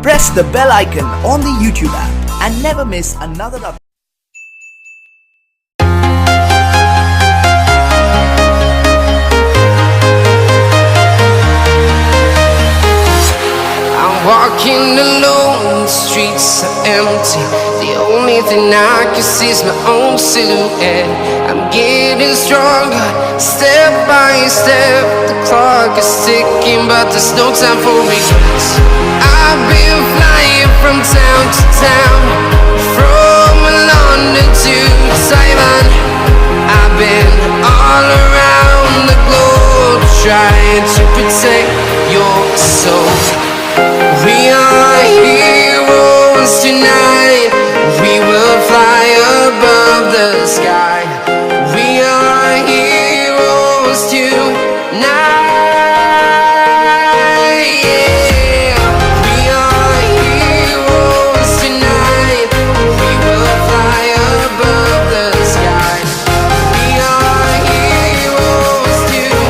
Press the bell icon on the YouTube app and never miss another update. Walking alone, the streets are empty. The only thing I can see is my own silhouette. I'm getting stronger, step by step. The clock is ticking, but there's no time for regrets. I've been flying from town to town, from London to Taiwan. I've been all around the globe, trying to protect your soul. We are heroes tonight. We will fly above the sky. We are heroes tonight. Yeah. We are heroes tonight. We will fly above the sky. We are heroes tonight.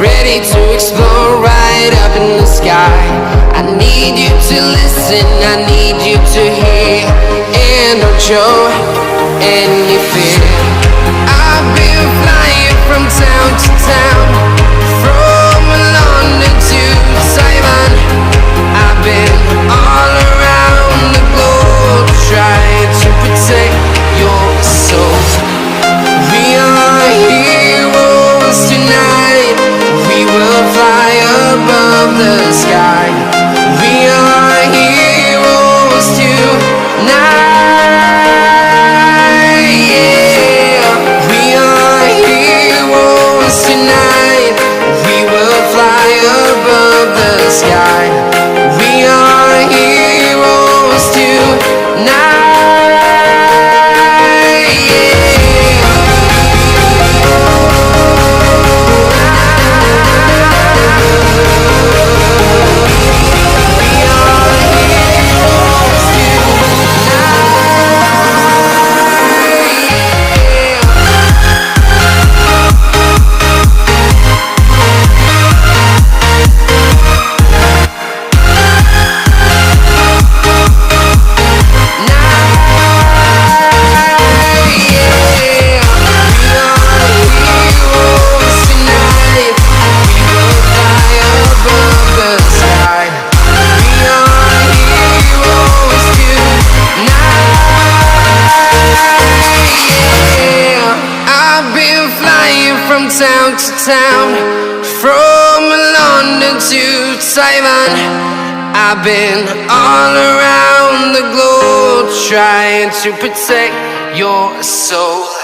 Ready to explore right up in the sky. I need you to listen, I need you to hear, and don't show any fear. I've been flying from town to town, from London to Taiwan. I've been all around the globe, trying to protect your soul. We are heroes tonight. We will fly above the sky. We are heroes tonight. Yeah. We are heroes tonight. We will fly above the sky. We are heroes tonight. Town to town, from London to Taiwan. I've been all around the globe, trying to protect your soul.